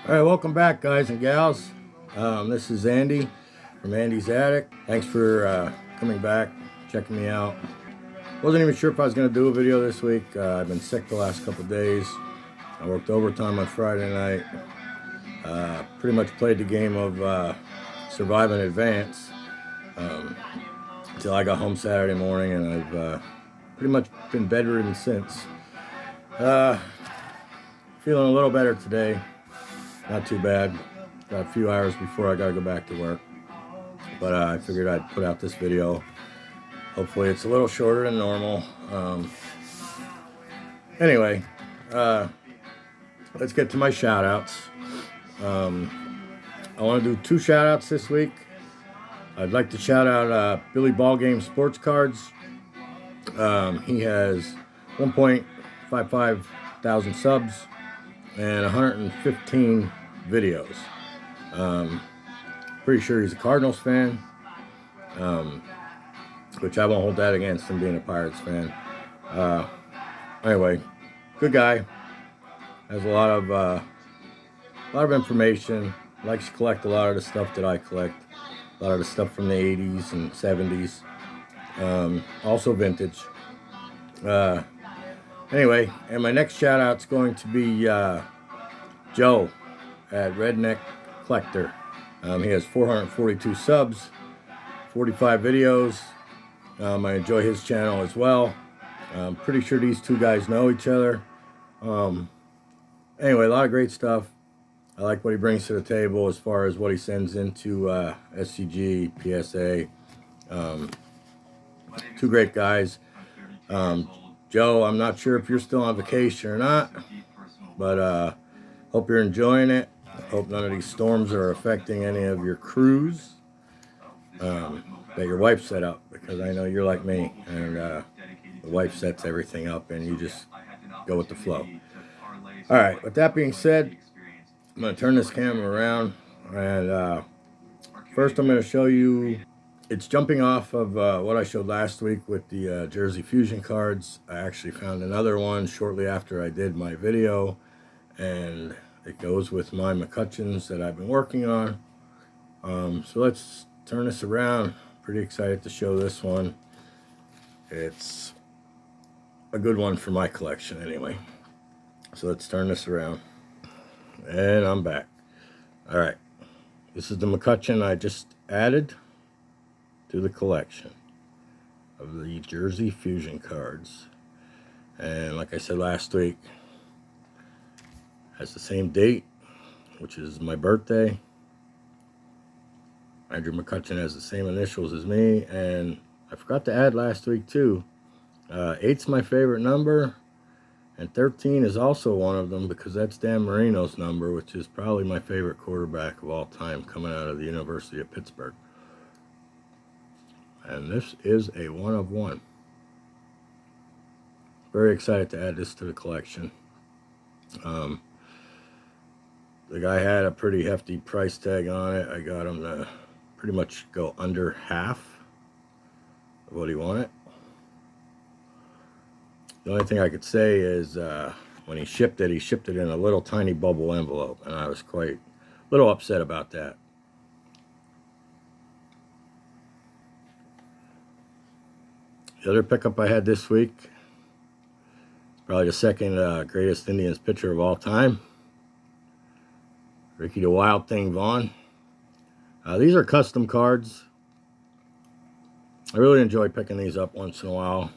All right, welcome back, guys and gals. This is Andy from Andy's Attic. Thanks for coming back, checking me out. Wasn't even sure if I was going to do a video this week. I've been sick the last couple of days. I worked overtime on Friday night. Pretty much played the game of survive in advance until I got home Saturday morning, and I've pretty much been bedridden since. Feeling a little better today. Not too bad. Got a few hours before I gotta go back to work. But I figured I'd put out this video. Hopefully it's a little shorter than normal. Anyway, let's get to my shout outs. I want to do 2 shout outs this week. I'd like to shout out Billy Ballgame Sports Cards. He has 1.55 thousand subs and 115 videos. Pretty sure he's a Cardinals fan, which I won't hold that against him being a Pirates fan. Anyway, good guy. Has a lot of information. Likes to collect a lot of the stuff that I collect. A lot of the stuff from the 80s and 70s. Also vintage. Anyway, and my next shout out's going to be Joe at Redneck Collector. He has 442 subs, 45 videos. I enjoy his channel as well. I'm pretty sure these 2 guys know each other. Anyway, a lot of great stuff. I like what he brings to the table as far as what he sends into SCG, PSA. 2 great guys. Joe, I'm not sure if you're still on vacation or not, but hope you're enjoying it. Hope none of these storms are affecting any of your crews that your wife set up, because I know you're like me, and the wife sets everything up and you just go with the flow. All right, with that being said, I'm going to turn this camera around, and first I'm going to show you. It's jumping off of what I showed last week with the Jersey Fusion cards. I actually found another one shortly after I did my video, and it goes with my McCutchens that I've been working on. So let's turn this around. Pretty excited to show this one. It's a good one for my collection anyway. So let's turn this around. And I'm back. All right. This is the McCutchen I just added to the collection of the Jersey Fusion cards. And like I said last week, has the same date, which is my birthday. Andrew McCutchen has the same initials as me, and I forgot to add last week too. 8's my favorite number, and 13 is also one of them, because that's Dan Marino's number, which is probably my favorite quarterback of all time, coming out of the University of Pittsburgh. And this is a 1 of 1. Very excited to add this to the collection. The guy had a pretty hefty price tag on it. I got him to pretty much go under half of what he wanted. The only thing I could say is when he shipped it in a little tiny bubble envelope, and I was quite a little upset about that. The other pickup I had this week is probably the second greatest Indians pitcher of all time, Ricky the Wild Thing Vaughn. These are custom cards. I really enjoy picking these up once in a while.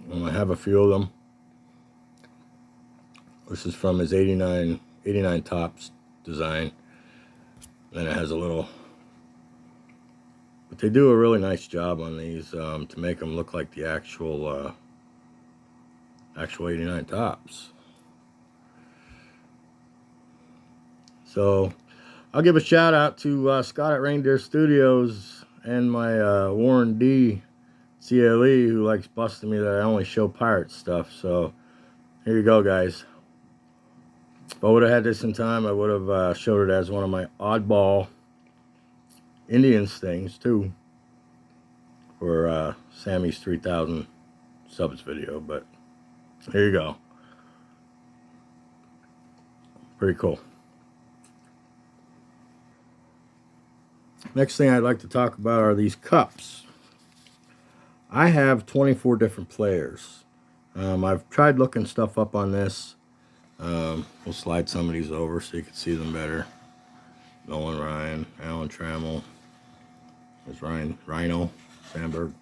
I have a few of them. This is from his 89 Topps design. Then it has a little... But they do a really nice job on these to make them look like the actual 89 Topps. So I'll give a shout out to Scott at Reindeer Studios and my Warren D. CLE, who likes busting me that I only show pirate stuff. So here you go, guys. If I would have had this in time, I would have showed it as one of my oddball Indians things too, for Sammy's 3,000 subs video. But here you go. Pretty cool. Next thing I'd like to talk about are these cups. I have 24 different players. I've tried looking stuff up on this. We'll slide some of these over so you can see them better. Nolan Ryan, Alan Trammell. There's Rhino, Sandberg,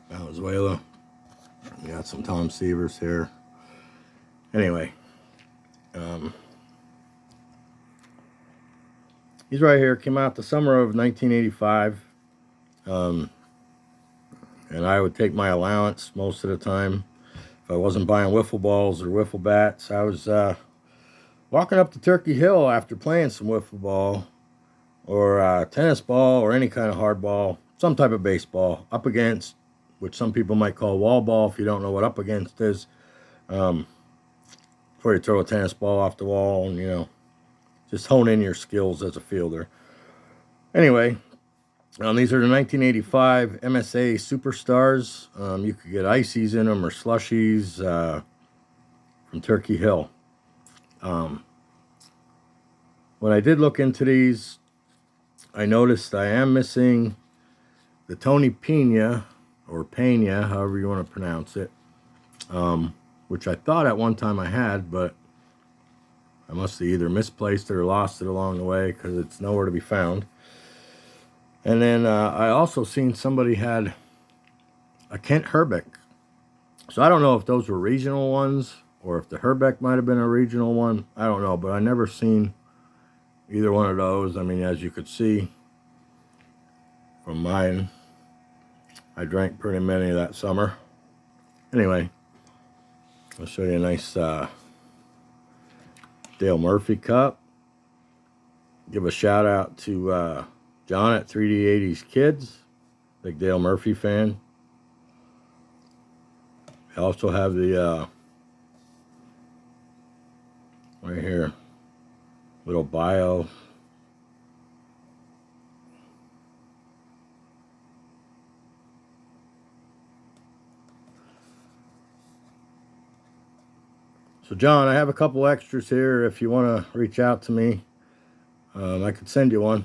Valenzuela. We got some Tom Severs here. Anyway, he's right here. Came out the summer of 1985. And I would take my allowance most of the time. If I wasn't buying wiffle balls or wiffle bats, I was walking up to Turkey Hill after playing some wiffle ball or tennis ball or any kind of hard ball, some type of baseball, up against, which some people might call wall ball if you don't know what up against is. Before you throw a tennis ball off the wall and, you know, just hone in your skills as a fielder. Anyway, these are the 1985 MSA Superstars. You could get ices in them or slushies from Turkey Hill. When I did look into these, I noticed I am missing the Tony Pena, or Pena, however you want to pronounce it, which I thought at one time I had, but I must have either misplaced it or lost it along the way because it's nowhere to be found. And then I also seen somebody had a Kent Herbeck. So I don't know if those were regional ones or if the Herbeck might have been a regional one. I don't know, but I never seen either one of those. I mean, as you could see from mine, I drank pretty many that summer. Anyway, I'll show you a nice Dale Murphy cup. Give a shout out to John at 3D80s Kids. Big Dale Murphy fan. I also have the right here, little bio. So John, I have a couple extras here. If you want to reach out to me, I could send you one.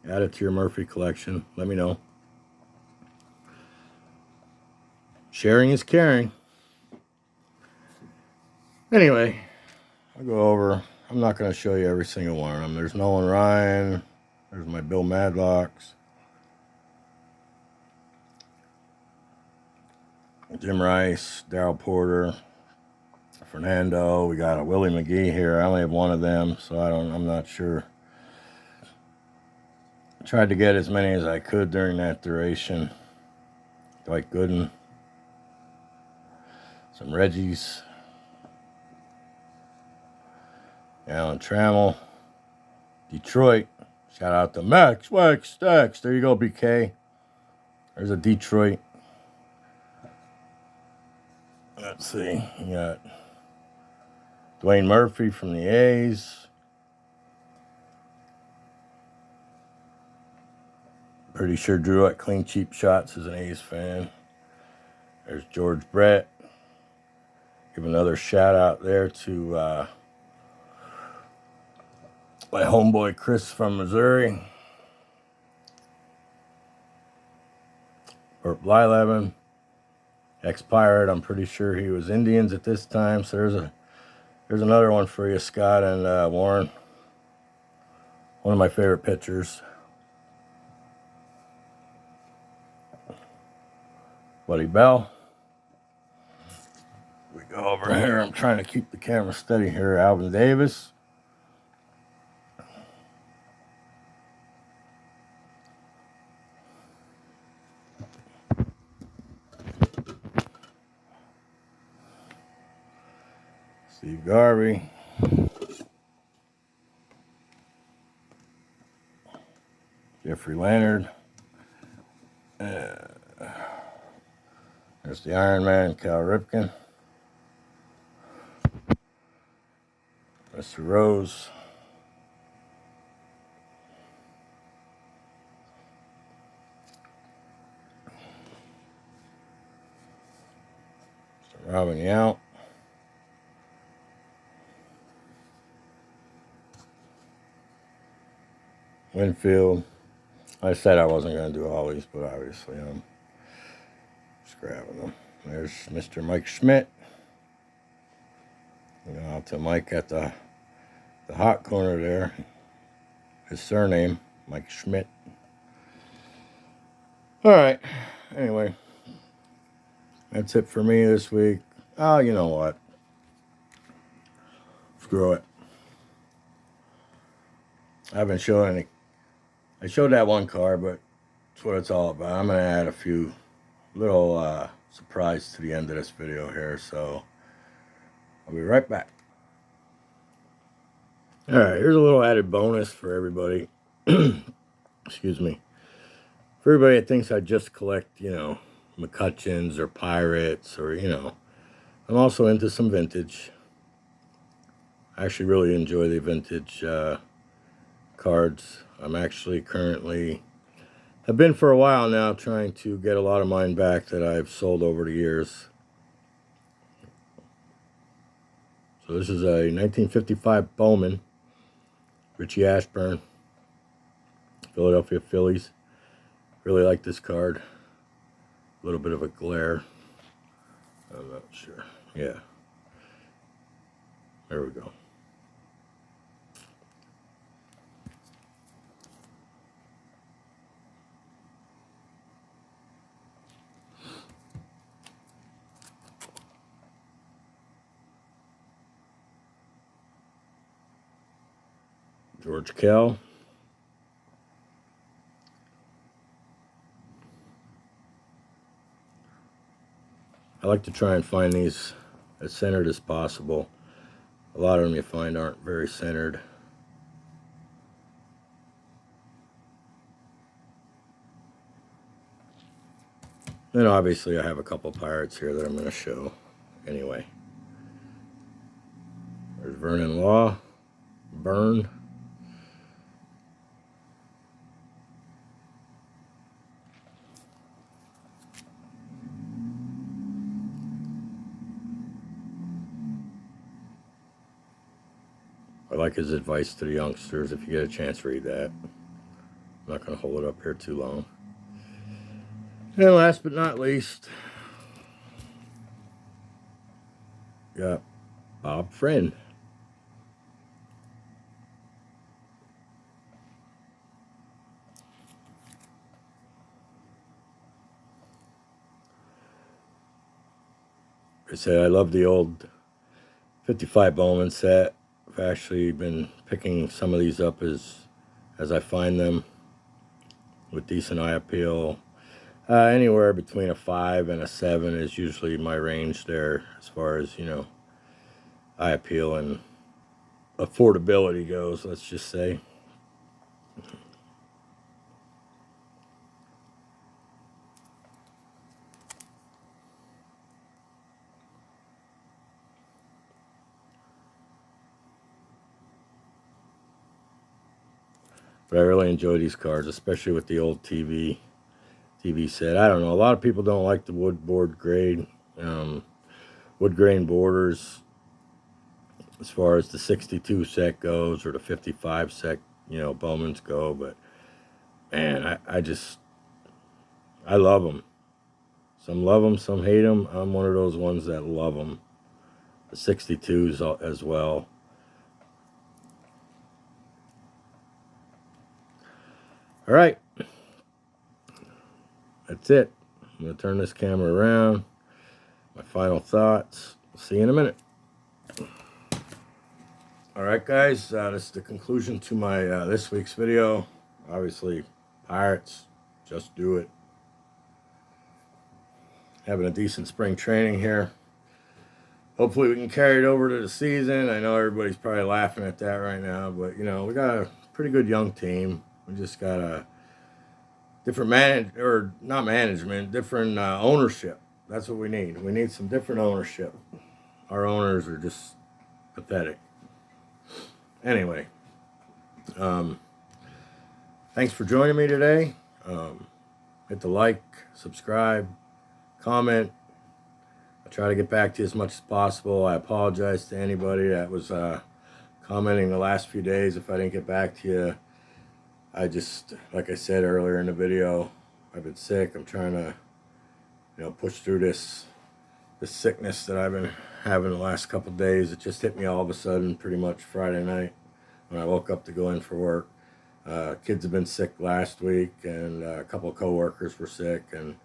Add it to your Murphy collection. Let me know. Sharing is caring. Anyway, I'll go over. I'm not going to show you every single one of them. There's Nolan Ryan. There's my Bill Madlocks. Jim Rice, Darryl Porter, Fernando. We got a Willie McGee here. I only have one of them, so I'm not sure. I tried to get as many as I could during that duration. Dwight Gooden. Some Reggies. Alan Trammell. Detroit. Shout out to Max Wax Stacks. There you go, BK. There's a Detroit. Let's see. You got Dwayne Murphy from the A's. Pretty sure Drew at Clean Cheap Shots is an A's fan. There's George Brett. Give another shout out there to my homeboy Chris from Missouri. Burt Blyleven, ex-Pirate. I'm pretty sure he was Indians at this time. So there's another one for you, Scott and Warren. One of my favorite pitchers. Buddy Bell. We go over here. I'm trying to keep the camera steady here. Alvin Davis. Steve Garvey. Jeffrey Leonard. There's the Iron Man, Cal Ripken. Mr. Rose. Mr. Robin Yount. Winfield. I said I wasn't going to do all these, but obviously I'm just grabbing them. There's Mr. Mike Schmidt. Going out to Mike at the Hot Corner there. His surname, Mike Schmidt. All right. Anyway, that's it for me this week. Oh, you know what? Screw it. I haven't shown any. I showed that one card, but that's what it's all about. I'm going to add a few little surprise to the end of this video here, so I'll be right back. All right, here's a little added bonus for everybody. Excuse me. For everybody that thinks I just collect, you know, McCutchens or Pirates or, you know, I'm also into some vintage. I actually really enjoy the vintage cards. I'm actually currently, have been for a while now, trying to get a lot of mine back that I've sold over the years. So this is a 1955 Bowman, Richie Ashburn, Philadelphia Phillies. Really like this card. A little bit of a glare. I'm not sure. Yeah. There we go. George Kell. I like to try and find these as centered as possible. A lot of them you find aren't very centered. Then obviously I have a couple Pirates here that I'm going to show anyway. There's Vernon Law, Burn. I like his advice to the youngsters. If you get a chance, read that. I'm not going to hold it up here too long. And last but not least, got Bob Friend. I say I love the old 55 Bowman set. I've actually been picking some of these up as I find them with decent eye appeal. Anywhere between a 5 and a 7 is usually my range there as far as, you know, eye appeal and affordability goes, let's just say. But I really enjoy these cards, especially with the old TV set. I don't know, a lot of people don't like the wood grain borders as far as the 62 set goes or the 55 set, you know, Bowmans go. But man, I love them. Some love them, some hate them. I'm one of those ones that love them. The 62s as well. All right. That's it. I'm going to turn this camera around. My final thoughts. See you in a minute. All right, guys. This is the conclusion to my this week's video. Obviously, Pirates, just do it. Having a decent spring training here. Hopefully we can carry it over to the season. I know everybody's probably laughing at that right now, but, you know, we got a pretty good young team. We just got a different different ownership. That's what we need. We need some different ownership. Our owners are just pathetic. Anyway, thanks for joining me today. Hit the like, subscribe, comment. I try to get back to you as much as possible. I apologize to anybody that was commenting the last few days if I didn't get back to you. I just, like I said earlier in the video, I've been sick. I'm trying to, push through this sickness that I've been having the last couple of days. It just hit me all of a sudden, pretty much Friday night when I woke up to go in for work. Kids have been sick last week, and a couple of coworkers were sick, and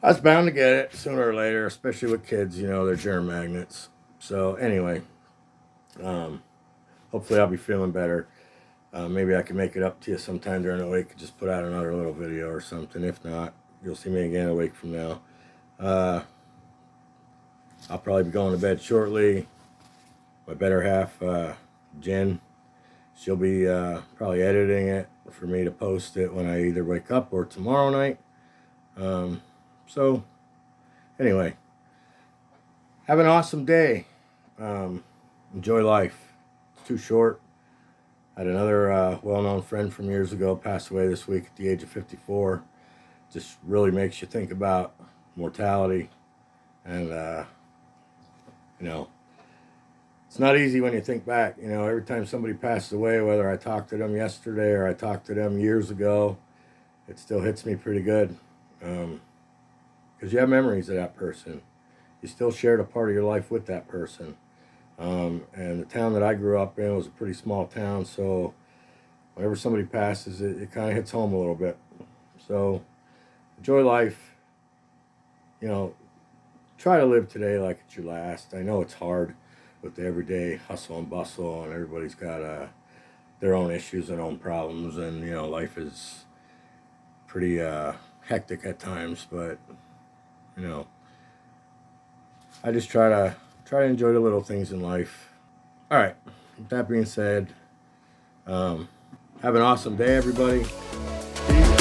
I was bound to get it sooner or later, especially with kids. They're germ magnets. So anyway, hopefully I'll be feeling better. Maybe I can make it up to you sometime during the week and just put out another little video or something. If not, you'll see me again a week from now. I'll probably be going to bed shortly. My better half, Jen, she'll be probably editing it for me to post it when I either wake up or tomorrow night. So anyway, have an awesome day. Enjoy life. It's too short. I had another well-known friend from years ago pass away this week at the age of 54. Just really makes you think about mortality. And, it's not easy when you think back. Every time somebody passes away, whether I talked to them yesterday or I talked to them years ago, it still hits me pretty good. Because you have memories of that person. You still shared a part of your life with that person. And the town that I grew up in was a pretty small town, so whenever somebody passes, it kind of hits home a little bit. So enjoy life. Try to live today like it's your last. I know it's hard with the everyday hustle and bustle, and everybody's got their own issues and own problems, and life is pretty hectic at times. But I just try to enjoy the little things in life. All right. With that being said, have an awesome day, everybody. Peace.